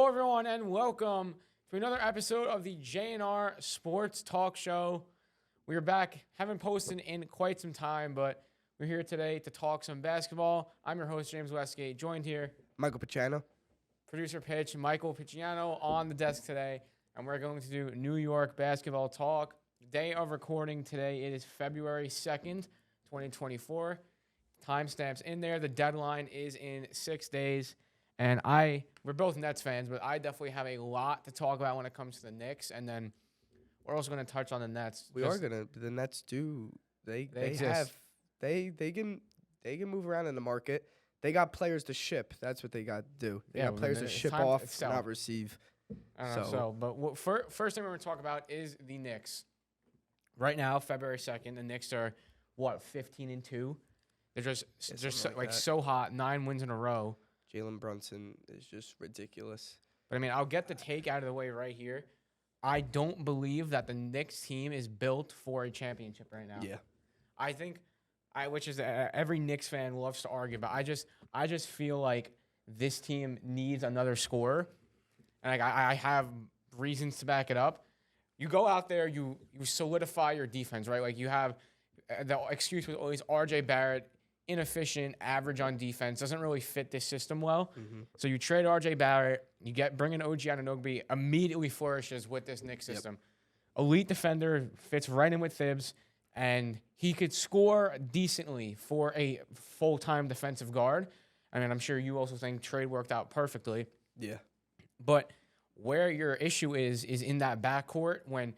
everyone, and welcome to another episode of the J&R Sports Talk Show. We are back. Haven't posted in quite some time, but we're here today to talk some basketball. I'm your host, James Westgate, joined here. Michael Picciano. Producer pitch, Michael Picciano on the desk today, and we're going to do New York basketball talk. The day of recording today, it is February 2nd, 2024. Timestamps in there. The deadline is in 6 days. And we're both Nets fans, but I definitely have a lot to talk about when it comes to the Knicks. And then we're also going to touch on the Nets. The Nets do. They can move around in the market. They got players to ship. That's what they got to do. They got players to ship off, not receive. But first thing we're going to talk about is the Knicks. Right now, February 2nd, the Knicks are, 15-2? They're just so hot, 9 wins in a row. Jalen Brunson is just ridiculous. But, I mean, I'll get the take out of the way right here. I don't believe that the Knicks team is built for a championship right now. Yeah. I think, every Knicks fan loves to argue, but I just feel like this team needs another scorer. And I have reasons to back it up. You go out there, you solidify your defense, right? Like, you have the excuse with always RJ Barrett, inefficient, average on defense, doesn't really fit this system well. Mm-hmm. So you trade RJ Barrett, bring in OG Anunoby, immediately flourishes with this Knicks system. Yep. Elite defender, fits right in with Thibs, and he could score decently for a full-time defensive guard. I mean, I'm sure you also think trade worked out perfectly. Yeah. But where your issue is in that backcourt when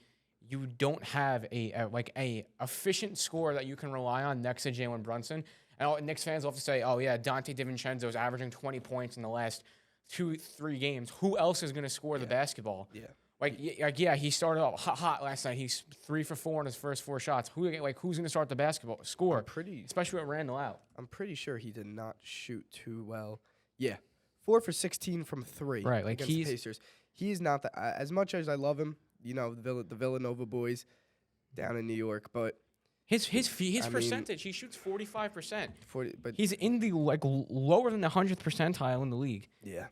you don't have a efficient scorer that you can rely on next to Jalen Brunson. And Knicks fans love to say, oh, yeah, Dante DiVincenzo is averaging 20 points in the last 2-3 games. Who else is going to score the basketball? Yeah. He started off hot last night. He's 3 for 4 in his first 4 shots. Who's going to start the basketball score? Especially with Randall out. I'm pretty sure he did not shoot too well. Yeah. 4 for 16 from 3 against the Pacers. He's not as much as I love him, the Villanova boys down in New York, but His percentage, he shoots 45%. But he's in the lower than the 100th percentile in the league. Yeah.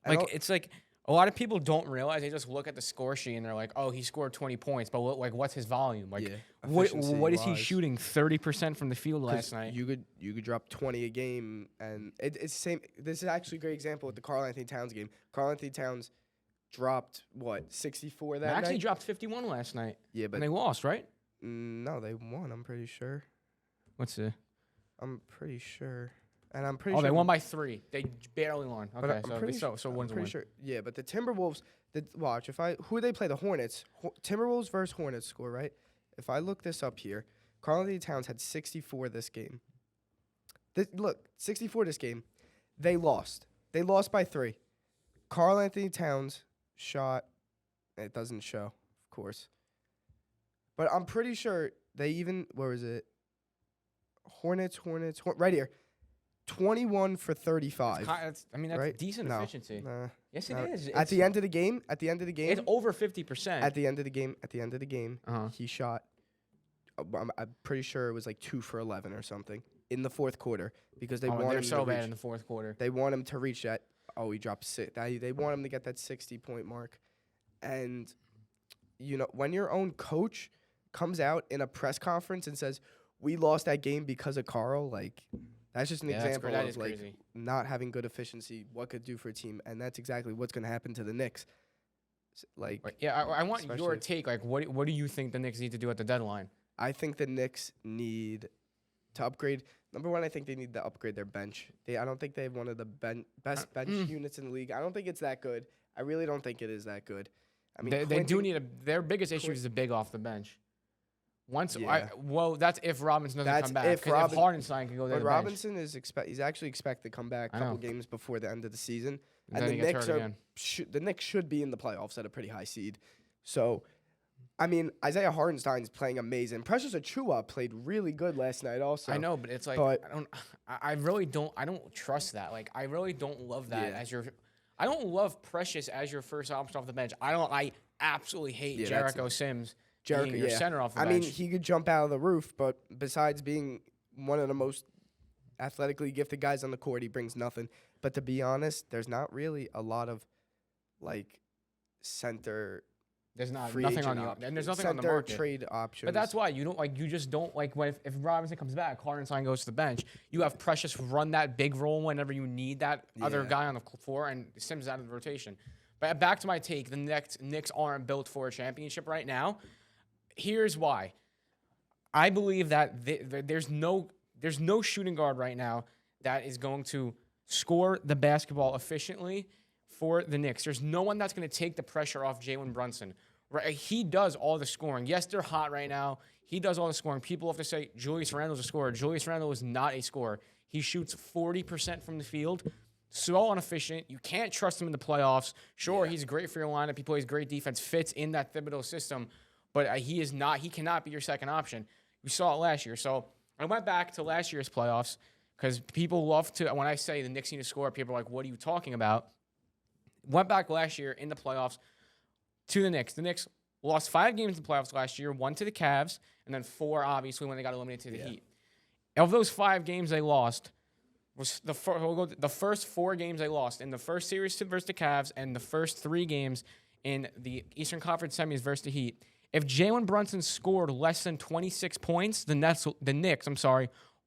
It's like a lot of people don't realize. They just look at the score sheet and they're like, "Oh, he scored 20 points," but what's his volume? What is he shooting 30% from the field last night? You could drop 20 a game, and it's the same. This is actually a great example with the Karl-Anthony Towns game. Karl-Anthony Towns dropped 64 that night. Actually dropped 51 last night. Yeah, but and they lost, right? No, they won. I'm pretty sure. I'm pretty sure, and I'm pretty sure. Oh, they won by 3. They barely won. Okay, so I'm one's a pretty win. sure. Yeah, but the Timberwolves. Who they play? The Hornets. Timberwolves versus Hornets score, right? If I look this up here, Karl-Anthony Towns had 64 this game. 64 this game. They lost. They lost by 3. Karl-Anthony Towns shot. It doesn't show, of course. But I'm pretty sure they even, where is it? Hornets, right here. 21 for 35. That's right? Decent efficiency. Yes, it is. At the end of the game. It's over 50%. At the end of the game, he shot, I'm pretty sure it was 2 for 11 or something in the fourth quarter because they want him to reach. They're so bad in the fourth quarter. They want him to reach that. Oh, he dropped 6. They want him to get that 60-point mark. And, when your own coach comes out in a press conference and says, we lost that game because of Carl, that's just an example of crazy. Not having good efficiency, what could do for a team, and that's exactly what's going to happen to the Knicks. I want your take. What do you think the Knicks need to do at the deadline? I think the Knicks need to upgrade. Number one, I think they need to upgrade their bench. I don't think they have one of the best bench units in the league. I don't think it's that good. I really don't think it is that good. I mean, they do need their biggest issue is the big off the bench. That's if Robinson doesn't come back. If Hartenstein can go there. But Robinson he's actually expected to come back a couple games before the end of the season, and the Knicks should be in the playoffs at a pretty high seed. So, I mean, Isaiah Hartenstein's playing amazing. Precious Achiuwa played really good last night also. I know, but it's I don't trust that. I really don't love that as your. I don't love Precious as your first option off the bench. I absolutely hate Jericho Sims. Being your center off the bench. I mean, he could jump out of the roof, but besides being one of the most athletically gifted guys on the court. He brings nothing. But to be honest, there's not really a lot of like center. There's not free nothing on agent the options. and there's nothing on the Center market. trade options. But that's why you don't like. You just don't like when if Robinson comes back, Hartenstein goes to the bench. You have Precious run that big role whenever you need that other guy on the floor, and Sims out of the rotation. But back to my take: the Knicks aren't built for a championship right now. Here's why. I believe that there's no shooting guard right now that is going to score the basketball efficiently for the Knicks. There's no one that's going to take the pressure off Jalen Brunson. Right? He does all the scoring. Yes, they're hot right now. He does all the scoring. People have to say Julius Randle's a scorer. Julius Randle is not a scorer. He shoots 40% from the field. So inefficient. You can't trust him in the playoffs. Sure, he's great for your lineup. He plays great defense, fits in that Thibodeau system, but he is not. He cannot be your second option. We saw it last year. So I went back to last year's playoffs because people love to, when I say the Knicks need to score, people are like, what are you talking about? Went back last year in the playoffs to the Knicks. The Knicks lost 5 games in the playoffs last year, 1 to the Cavs, and then 4, obviously, when they got eliminated to the Heat. Of those 5 games they lost, was the first 4 games they lost in the first series versus the Cavs and the first 3 games in the Eastern Conference semis versus the Heat. If Jalen Brunson scored less than 26 points, the Knicks,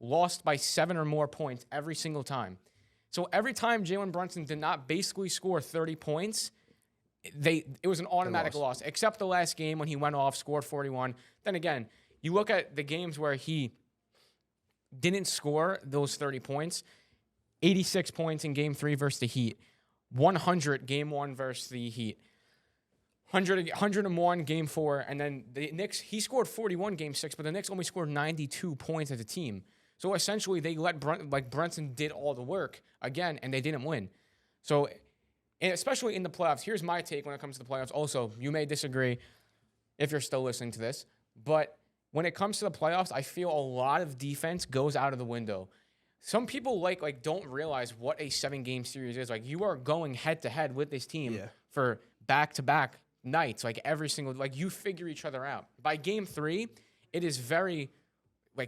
lost by 7 or more points every single time. So every time Jalen Brunson did not basically score 30 points, it was an automatic loss, except the last game when he went off, scored 41. Then again, you look at the games where he didn't score those 30 points, 86 points in Game 3 versus the Heat, 100 Game 1 versus the Heat, 101 Game 4, and then the Knicks, he scored 41 Game 6, but the Knicks only scored 92 points as a team. So essentially, they let Brunson did all the work again, and they didn't win. So, and especially in the playoffs, here's my take when it comes to the playoffs. Also, you may disagree if you're still listening to this, but when it comes to the playoffs, I feel a lot of defense goes out of the window. Some people don't realize what a 7-game series is. Like, you are going head to head with this team for back-to-back nights, every single, you figure each other out. By Game 3, it is very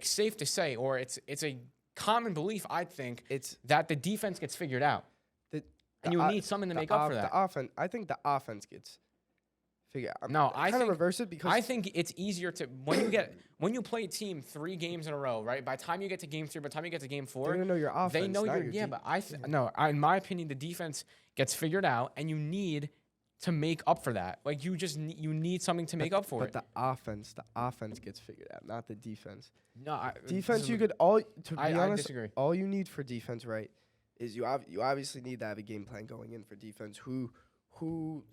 safe to say, or it's a common belief, I think, it's that the defense gets figured out. And you need something to make up for that. I think the offense gets figured out. No, I kind of think reverse it because I think it's easier to when you play a team 3 games in a row, right? By the time you get to Game 3, by the time you get to Game 4, they're gonna know your offense. They know your in my opinion, the defense gets figured out, and you need to make up for that. You need something to make up for it. But the offense gets figured out, not the defense. No, defense to be honest, disagree. All you need for defense, right, is you obviously need to have a game plan going in for defense. Who do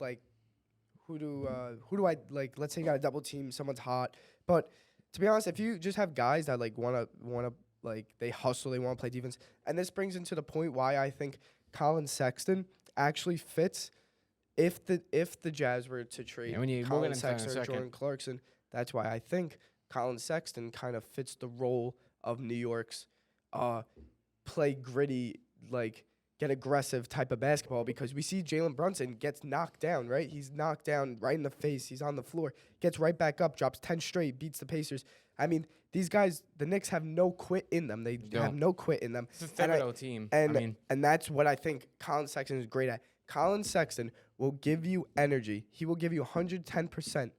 I like? Let's say you got a double team, someone's hot. But to be honest, if you just have guys that wanna they hustle, they want to play defense, and this brings into the point why I think Colin Sexton actually fits. If the Jazz were to trade Colin Sexton or Jordan Clarkson, that's why I think Colin Sexton kind of fits the role of New York's play gritty, get aggressive type of basketball, because we see Jalen Brunson gets knocked down, right? He's knocked down right in the face. He's on the floor, gets right back up, drops 10 straight, beats the Pacers. I mean, these guys, the Knicks have no quit in them. They have no quit in them. It's a Thibodeau team. And that's what I think Colin Sexton is great at. Colin Sexton will give you energy. He will give you 110%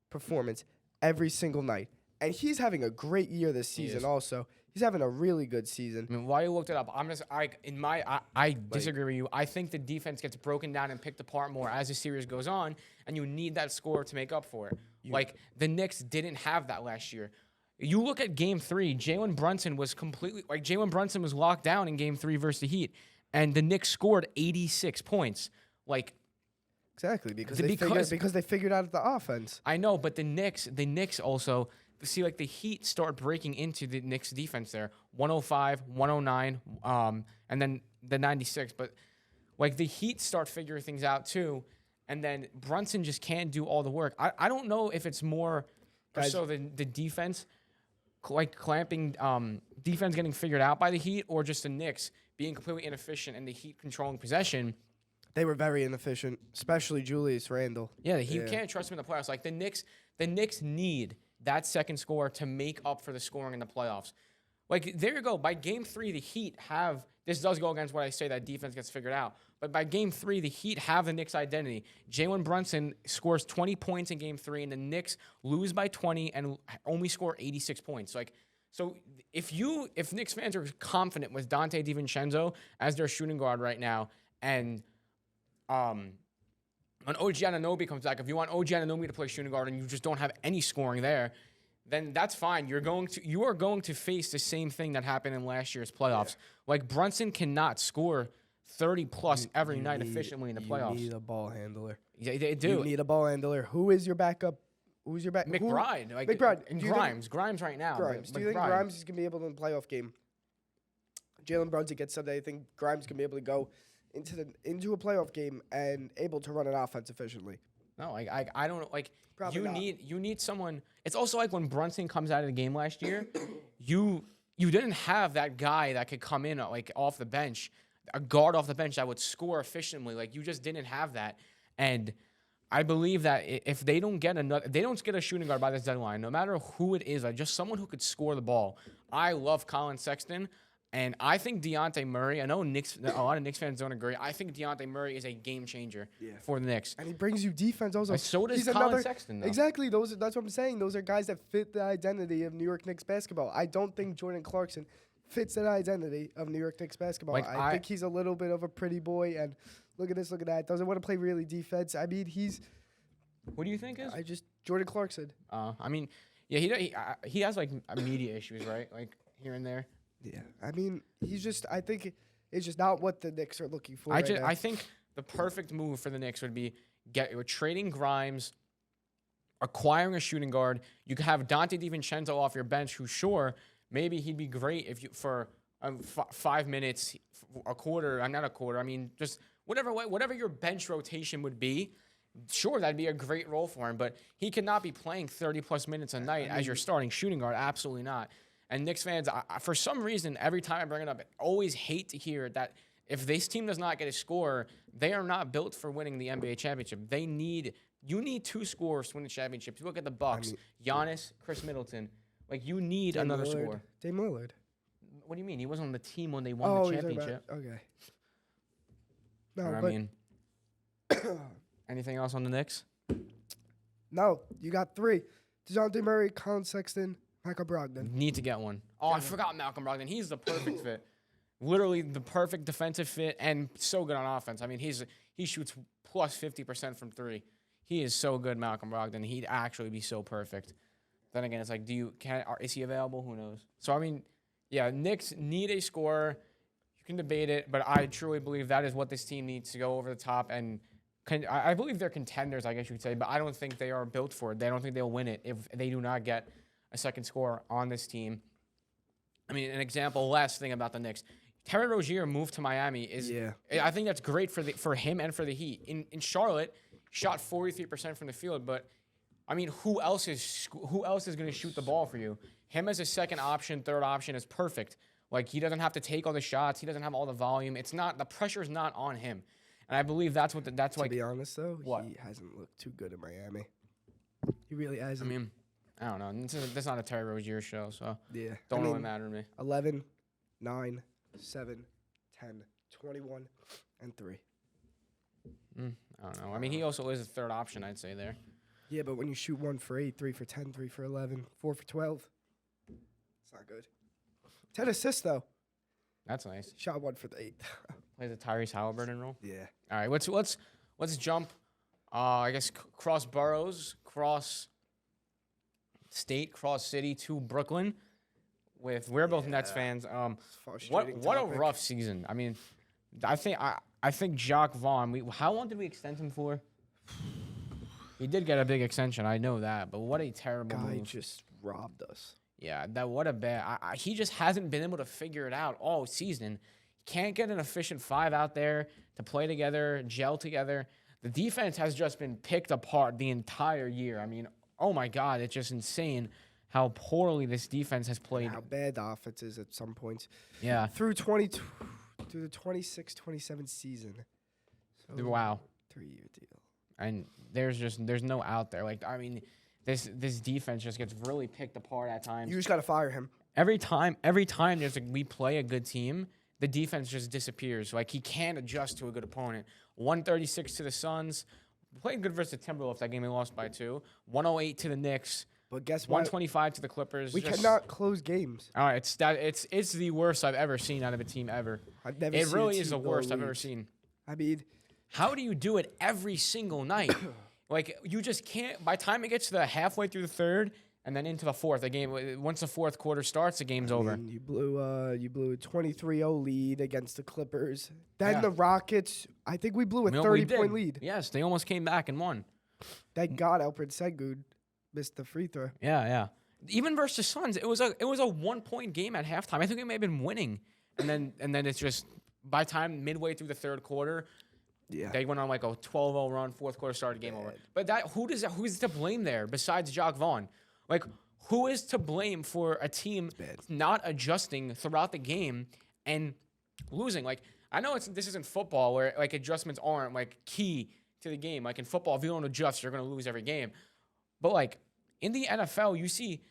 performance every single night. And he's having a great year this season also. He's having a really good season. I mean, while you looked it up, I disagree with you. I think the defense gets broken down and picked apart more as the series goes on, and you need that score to make up for it. The Knicks didn't have that last year. You look at Game 3, Jalen Brunson was locked down in Game 3 versus the Heat, and the Knicks scored 86 points. Exactly, because they figured out the offense. I know, but the Knicks also see the Heat start breaking into the Knicks defense there. 105, 109, and then the 96. But the Heat start figuring things out too, and then Brunson just can't do all the work. I don't know if it's more so the defense clamping defense getting figured out by the Heat, or just the Knicks being completely inefficient and the Heat controlling possession. They were very inefficient, especially Julius Randle. Yeah, you can't trust him in the playoffs. The Knicks need that second scorer to make up for the scoring in the playoffs. Like, there you go. By game 3, the Heat have – this does go against what I say, that defense gets figured out. But by game 3, the Heat have the Knicks' identity. Jalen Brunson scores 20 points in game 3, and the Knicks lose by 20 and only score 86 points. Like, so if Knicks fans are confident with Dante DiVincenzo as their shooting guard right now, and when OG Anunoby comes back, if you want OG Anunoby to play shooting guard and you just don't have any scoring there, then that's fine. You are going to face the same thing that happened in last year's playoffs. Like, Brunson cannot score 30-plus every night efficiently in the playoffs. You need a ball handler. Yeah, they do. You need a ball handler. Who is your backup? Who's your backup? McBride. McBride. And Grimes. Grimes right now. Grimes. Do you think Grimes is going to be able to in the playoff game? Jalen Brunson gets Sunday. I think Grimes can be able to go into a playoff game and able to run an offense efficiently. No, I don't like. Probably you need someone. It's also like when Brunson comes out of the game last year, you didn't have that guy that could come in like off the bench, a guard off the bench that would score efficiently. Like, you just didn't have that. And I believe that if they don't get a shooting guard by this deadline, no matter who it is, like just someone who could score the ball. I love Colin Sexton. And I think Dejounte Murray, I know a lot of Knicks fans don't agree. I think Dejounte Murray is a game changer for the Knicks. And he brings you defense also. And so does Colin Sexton, though. Exactly. That's what I'm saying. Those are guys that fit the identity of New York Knicks basketball. I don't think Jordan Clarkson fits that identity of New York Knicks basketball. Like, I think he's a little bit of a pretty boy, and look at this, look at that. Doesn't want to play really defense. I mean, What do you think is? Jordan Clarkson. I mean, yeah, he has, like, media issues, right? Like, here and there. Yeah, I mean, I think it's just not what the Knicks are looking for. I think the perfect move for the Knicks would be trading Grimes, acquiring a shooting guard. You could have Dante DiVincenzo off your bench, who maybe he'd be great if you for 5 minutes, a quarter. Not a quarter. I mean, just whatever your bench rotation would be. Sure, that'd be a great role for him, but he cannot be playing 30-plus minutes a night as your starting shooting guard. Absolutely not. And Knicks fans, for some reason, every time I bring it up, I always hate to hear that if this team does not get a score, they are not built for winning the NBA championship. You need 2 scores to win the championship. You look at the Bucks, Giannis, Chris Middleton. Like, you need another score. Dame Lillard. What do you mean? He wasn't on the team when they won the championship. Okay. Anything else on the Knicks? No, you got 3. DeJounte Murray, Colin Sexton, Michael Brogdon. Need to get one. Oh, I forgot Malcolm Brogdon. He's the perfect fit. Literally the perfect defensive fit and so good on offense. I mean, he shoots plus 50% from 3. He is so good, Malcolm Brogdon. He'd actually be so perfect. Then again, it's like, is he available? Who knows? So, I mean, yeah, Knicks need a scorer. You can debate it, but I truly believe that is what this team needs to go over the top. And I believe they're contenders, I guess you could say, but I don't think they are built for it. I don't think they'll win it if they do not get a second scorer on this team. I mean, an example, last thing about the Knicks. Terry Rozier moved to Miami. I think that's great for him and for the Heat. In Charlotte, shot 43% from the field, but I mean, who else is going to shoot the ball for you? Him as a second option, third option is perfect. Like, he doesn't have to take all the shots. He doesn't have all the volume. The pressure's not on him. And I believe that's like. To be honest, though, what? He hasn't looked too good in Miami. He really hasn't. I mean, I don't know. This is not a Terry Rozier show, so yeah, don't really matter to me. 11, 9, 7, 10, 21, and 3. I don't know. I mean, he also is a third option, I'd say there. Yeah, but when you shoot 1 for 8, 3 for 10, 3 for 11, 4 for 12, it's not good. 10 assists though. That's nice. Shot 1 for the 8. Plays the Tyrese Halliburton role. Yeah. All right, let's jump. I guess cross boroughs, cross state, cross city to Brooklyn. We're both Nets fans. What a rough season. I mean, I think Jacques Vaughn. How long did we extend him for? He did get a big extension. I know that, but what a terrible guy move. Just robbed us. Yeah, what a bad. He just hasn't been able to figure it out all season. Can't get an efficient 5 out there to play together, gel together. The defense has just been picked apart the entire year. I mean, oh my God, it's just insane how poorly this defense has played. And how bad the offense is at some points. Yeah. Through the 26-27 season. So wow. 3-year deal. And there's no out there. Like, I mean, this defense just gets really picked apart at times. You just got to fire him. every time we play a good team, the defense just disappears. Like, he can't adjust to a good opponent. 136 to the Suns. Played good versus the Timberwolves. That game they lost by 2. 108 to the Knicks. But guess what? 125 to the Clippers. We cannot close games. All right, it's the worst I've ever seen out of a team ever. I've never It seen really a is the team go worst I've elite. ever seen. I mean, How do you do it every single night? Like, you just can't. By the time it gets to the halfway through the third and then into the fourth, once the fourth quarter starts, the game's over. you blew a 23-0 lead against the Clippers. Then Yeah. the Rockets, I think we blew a 30-point lead. Yes, they almost came back and won. Thank God Alfred Sengun missed the free throw. Yeah. Even versus Suns, it was a 1-point game at halftime. I think we may have been winning, and then it's just by the time midway through the third quarter, they went on like a 12-0 run. Fourth quarter started, game over. But who's to blame there besides Jacques Vaughn? Like, who is to blame for a team not adjusting throughout the game and losing? Like, I know this isn't football where like adjustments aren't like key to the game. Like in football, if you don't adjust, you're gonna lose every game. But like in the NFL, you see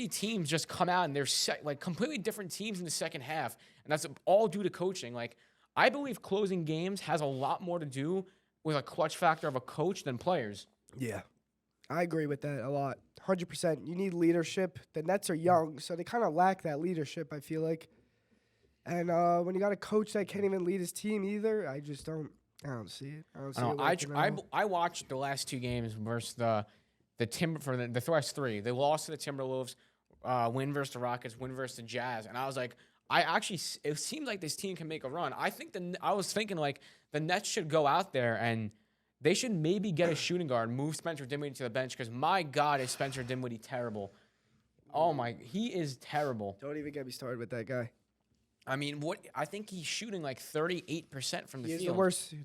teams just come out and they're like completely different teams in the second half, and that's all due to coaching. Like, I believe closing games has a lot more to do with a clutch factor of a coach than players. Yeah. I agree with that a lot. 100%. You need leadership. The Nets are young, so they kind of lack that leadership, I feel like. And when you got a coach that can't even lead his team either, I don't see it. I don't see it working at all. I watched the last 2 games versus the last 3. They lost to the Timberwolves, win versus the Rockets, win versus the Jazz, and I was like, it seems like this team can make a run. I was thinking like the Nets should go out there and they should maybe get a shooting guard, move Spencer Dinwiddie to the bench, because my God, is Spencer Dinwiddie terrible. Oh my, he is terrible. Don't even get me started with that guy. I mean, I think he's shooting like 38% from the field.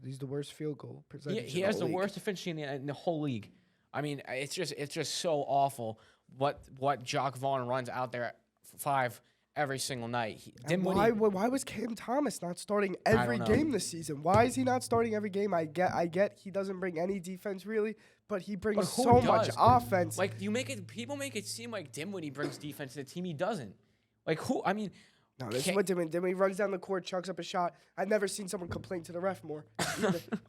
He's the worst field goal percentage. He has the worst efficiency in the whole league. I mean, it's just so awful what Jacques Vaughn runs out there at 5 every single night. Why was Cam Thomas not starting every game this season? Why is he not starting every game? I get he doesn't bring any defense really, but he brings so much offense. Like, people make it seem like Dinwiddie brings defense to the team. He doesn't. Like, who? I mean, no, this is what Dinwiddie runs down the court, chucks up a shot. I've never seen someone complain to the ref more.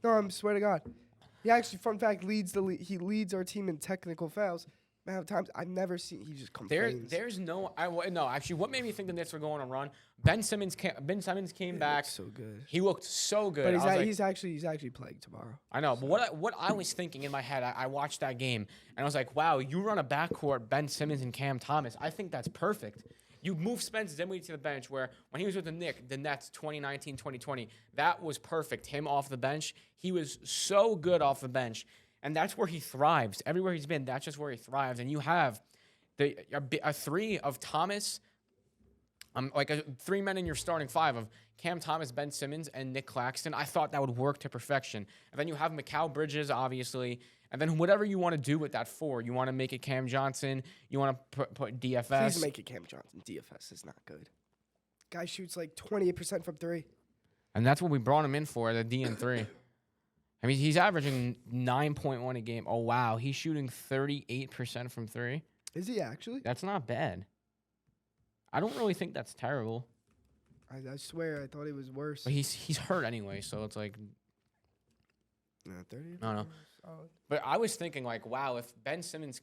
No, I swear to God. He actually, fun fact, he leads our team in technical fouls. Man, times I've never seen he just complains. There's no actually what made me think the Knicks were going on a run? Ben Simmons came back. So good. He looked so good. But he's actually playing tomorrow. I know, but what I was thinking in my head, I watched that game and I was like, wow, you run a backcourt, Ben Simmons and Cam Thomas. I think that's perfect. You move Spencer Dinwiddie to the bench, where when he was with the Nets 2019, 2020, that was perfect. Him off the bench, he was so good off the bench. And that's where he thrives. Everywhere he's been, that's just where he thrives. And you have a 3 of Thomas, like 3 men in your starting 5 of Cam Thomas, Ben Simmons, and Nick Claxton. I thought that would work to perfection. And then you have Mikal Bridges, obviously. And then whatever you want to do with that 4, you want to make it Cam Johnson. You want to put DFS. Please make it Cam Johnson. DFS is not good. Guy shoots like 28% from 3. And that's what we brought him in for, the D and 3. I mean, he's averaging 9.1 a game. Oh, wow. He's shooting 38% from 3. Is he actually? That's not bad. I don't really think that's terrible. I swear, I thought he was worse. But he's hurt anyway, so it's like... No, 30? I don't know. But I was thinking, like, wow, if Ben Simmons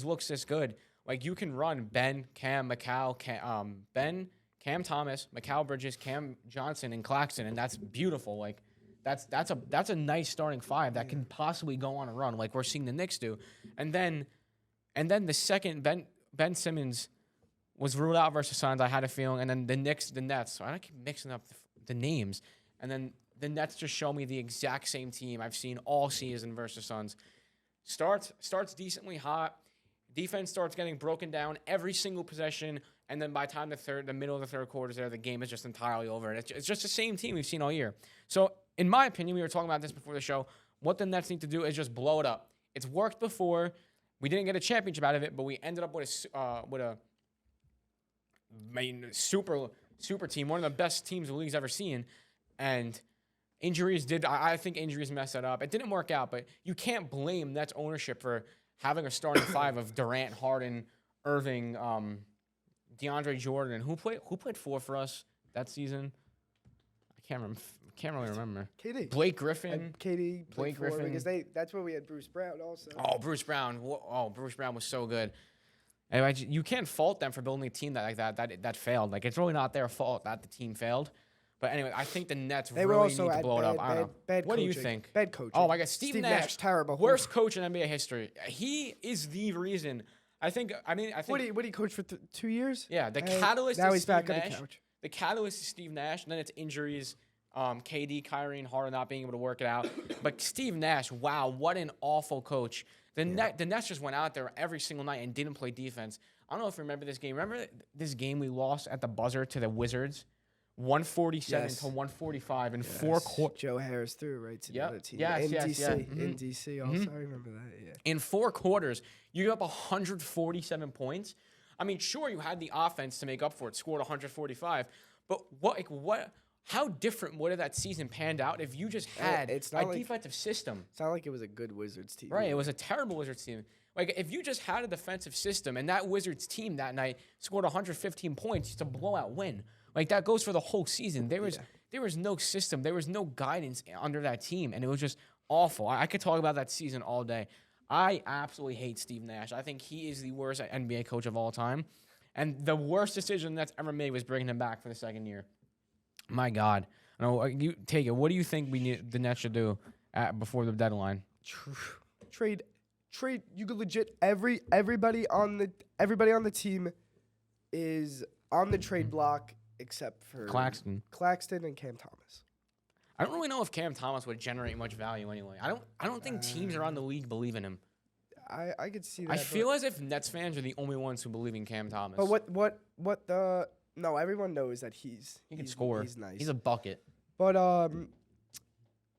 looks this good, like, you can run Ben, Cam, Mikal, Cam Thomas, Mikal Bridges, Cam Johnson, and Claxton, and that's beautiful. Like, that's a nice starting 5 that can possibly go on a run, like we're seeing the Knicks do. And then the second Ben Simmons was ruled out versus Suns, I had a feeling, and then the Nets. So I keep mixing up the names, and then the Nets just show me the exact same team I've seen all season versus Suns. Starts decently hot. Defense starts getting broken down every single possession, and then by the time the middle of the third quarter is there, the game is just entirely over. And it's just the same team we've seen all year. So, in my opinion, we were talking about this before the show. What the Nets need to do is just blow it up. It's worked before. We didn't get a championship out of it, but we ended up with a super team, one of the best teams the league's ever seen, and injuries I think injuries messed that up. It didn't work out, but you can't blame Nets ownership for having a starting 5 of Durant, Harden, Irving, DeAndre Jordan. Who played 4 for us that season? I can't remember. Can't really remember. KD. Blake Griffin. And KD. Blake Griffin. Because that's where we had Bruce Brown also. Oh, Bruce Brown. Bruce Brown was so good. And you can't fault them for building a team that failed. Like, it's really not their fault that the team failed. But anyway, I think the Nets really need to blow it up. I don't know. Bad what coaching. do you think? Bad coaching. Oh my God, Steve Nash, terrible. Worst coach in NBA history. He is the reason. I think. What did he coach for 2 years? Yeah, the catalyst. Now is he's Steve back Nash. on the couch. The catalyst is Steve Nash, and then it's injuries. KD, Kyrie, and Harden not being able to work it out. But Steve Nash, wow, what an awful coach. The Nets just went out there every single night and didn't play defense. I don't know if you remember this game. Remember this game we lost at the buzzer to the Wizards? 147 to 145 in 4 quarters. Joe Harris threw right to the other team. Yes, in DC. Mm-hmm. In DC also. I remember that, yeah. In 4 quarters, you got up 147 points. I mean, sure, you had the offense to make up for it, scored 145. But how different would have that season panned out if you just had a defensive system? It's not like it was a good Wizards team. Right, it was a terrible Wizards team. Like, if you just had a defensive system and that Wizards team that night scored 115 points, it's a blowout win. Like, that goes for the whole season. There was no system. There was no guidance under that team, and it was just awful. I could talk about that season all day. I absolutely hate Steve Nash. I think he is the worst NBA coach of all time. And the worst decision that's ever made was bringing him back for the second year. My God. No, you take it. What do you think the Nets should do before the deadline? Trade. You could legit everybody on the team is on the trade block except for Claxton and Cam Thomas. I don't really know if Cam Thomas would generate much value anyway. I don't think teams around the league believe in him. I could see that. I feel as if Nets fans are the only ones who believe in Cam Thomas. But no, everyone knows that he can score. He's nice. He's a bucket. But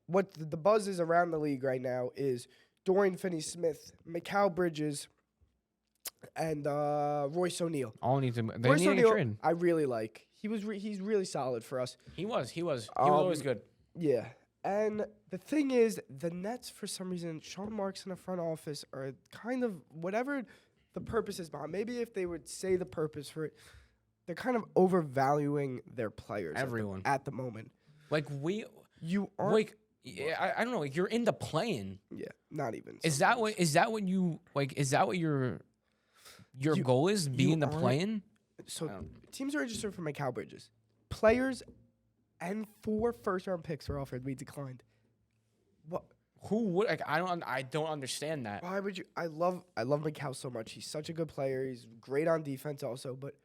what the buzz is around the league right now is Dorian Finney-Smith, Mikal Bridges, and Royce O'Neal. All need to. Royce O'Neal, I really like. He's really solid for us. He was always good. Yeah. And the thing is, the Nets, for some reason, Sean Marks in the front office are kind of whatever the purpose is behind. Maybe if they would say the purpose for it, they're kind of overvaluing their players. Everyone at the moment. Like you are like. I don't know. Like, you're in the play-in. Yeah, not even. Is that what you like? Is that what your goal is? Be in the play-in? So teams are interested for Mikal Bridges. Players and 4 first-round picks were offered. We declined. What? Who would? Like, I don't understand that. Why would you? I love Mikal so much. He's such a good player. He's great on defense also, but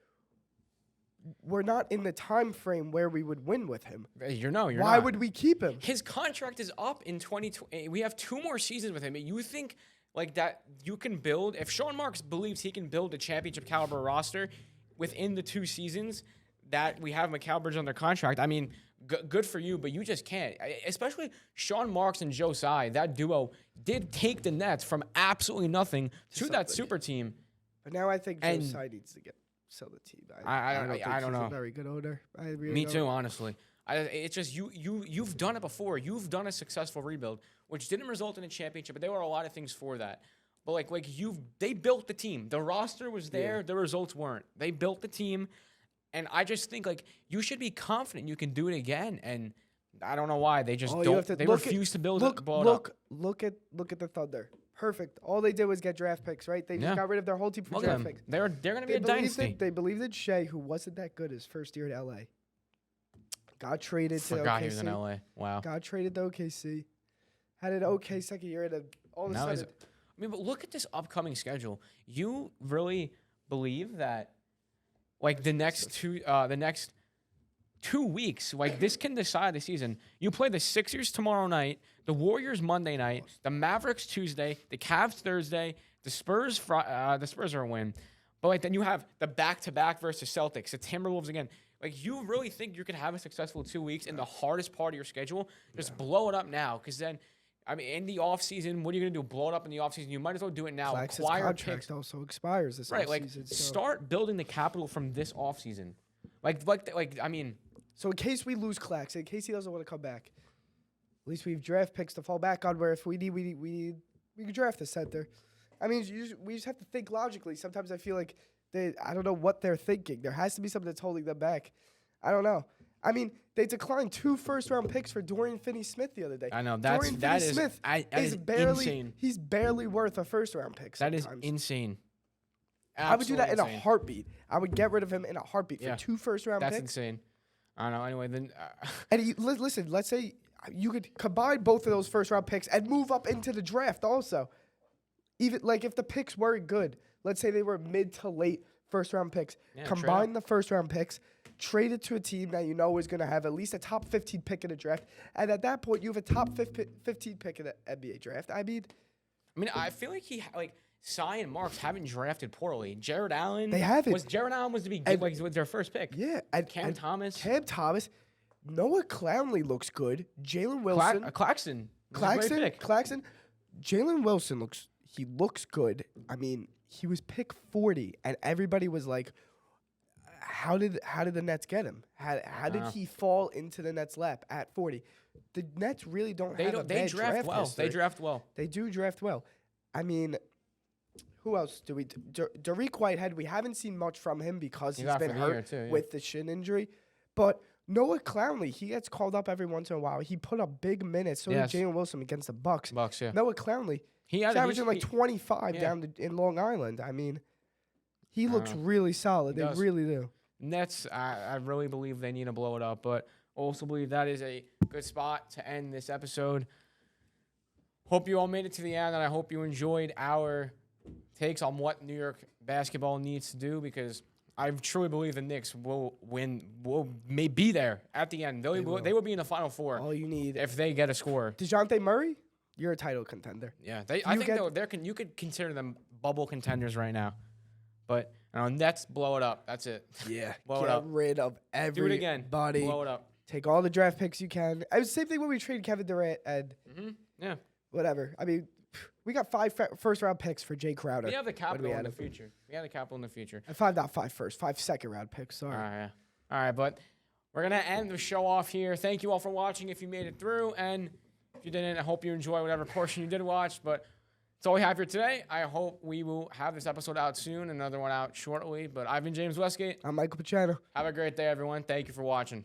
we're not in the time frame where we would win with him. You're not. Why would we keep him? His contract is up in 2020. We have 2 more seasons with him. You think like that you can build? If Sean Marks believes he can build a championship caliber roster within the 2 seasons that we have Mikal Bridges under contract, I mean, good for you, but you just can't. Especially Sean Marks and Joe Tsai, that duo did take the Nets from absolutely nothing to that super team. But now I think Joe Tsai needs to sell the team. I don't know. He's a very good owner. Me too, honestly. It's just you've done it before. You've done a successful rebuild, which didn't result in a championship, but there were a lot of things for that. But they built the team. The roster was there. Yeah. The results weren't. They built the team, and I just think you should be confident you can do it again. And I don't know why they just don't. They refuse to build it. Look at the Thunder. Perfect. All they did was get draft picks, right? They just got rid of their whole team for draft picks. They're going to be a dynasty. They believed in Shea, who wasn't that good his first year at LA. Got traded to OKC. Forgot he was in LA. Wow. Got traded to OKC. Had an okay second year, and all of a sudden. But look at this upcoming schedule. You really believe that, the next 2 weeks, this can decide the season. You play the Sixers tomorrow night, the Warriors Monday night, the Mavericks Tuesday, the Cavs Thursday, the Spurs. The Spurs are a win, but then you have the back-to-back versus Celtics, the Timberwolves again. You really think you can have a successful 2 weeks in the hardest part of your schedule? Just blow it up now, because then, in the offseason, what are you going to do? Blow it up in the offseason? You might as well do it now. His contract also expires this offseason. Start building the capital from this offseason. So in case we lose Clax, in case he doesn't want to come back, at least we have draft picks to fall back on. Where if we can draft a center. We just have to think logically. Sometimes I feel like I don't know what they're thinking. There has to be something that's holding them back. I don't know. I mean, they declined 2 first-round picks for Dorian Finney-Smith the other day. I know Dorian Finney-Smith is barely insane. He's barely worth a first-round pick. Sometimes. That is insane. I would do that Absolutely in a heartbeat. I would get rid of him in a heartbeat for 2 first-round picks. That's insane. I don't know. Anyway, then. And listen, let's say you could combine both of those first-round picks and move up into the draft also. Even like if the picks weren't good, let's say they were mid to late first-round picks. Yeah, combine the first-round picks, trade it to a team that you know is going to have at least a top 15 pick in the draft, and at that point you have a top 15 pick in the NBA draft. I mean, I feel like Cy and Marks haven't drafted poorly. Jared Allen. They haven't. Jared Allen was to be was their first pick. Yeah. Cam Thomas. Noah Clowney looks good. Jalen Wilson. Claxton. Claxton. Jalen Wilson looks good. I mean, he was pick 40, and everybody was like, how did the Nets get him? How did he fall into the Nets' lap at 40? The Nets really don't have a bad draft well. history. They draft well. They do draft well. I mean, who else do we? Dariq Whitehead. We haven't seen much from him because he's been hurt with the shin injury. But Noah Clowney, he gets called up every once in a while. He put up big minutes. So did Jalen Wilson against the Bucks. Yeah. Noah Clowney, he's averaging like 25 down in Long Island. I mean, he looks really solid. They really do. Nets, I really believe they need to blow it up, but also believe that is a good spot to end this episode. Hope you all made it to the end, and I hope you enjoyed our takes on what New York basketball needs to do, because I truly believe the Knicks will win, may be there at the end. They will be in the Final Four. All you need if they get a score. DeJounte Murray, you're a title contender. Yeah, I think you could consider them bubble contenders right now, but. Nets, blow it up. That's it. Yeah. Blow it up. Get rid of everybody. Do it again. Blow it up. Take all the draft picks you can. It was the same thing when we traded Kevin Durant and whatever. I mean, we got 5 first-round picks for Jay Crowder. We have the capital in the future. And 5 first, 5 second-round picks. Sorry. All right, but we're going to end the show off here. Thank you all for watching if you made it through. And if you didn't, I hope you enjoy whatever portion you did watch. But that's all we have here today. I hope we will have this episode out soon, another one out shortly. But I've been James Westgate. I'm Michael Picciano. Have a great day, everyone. Thank you for watching.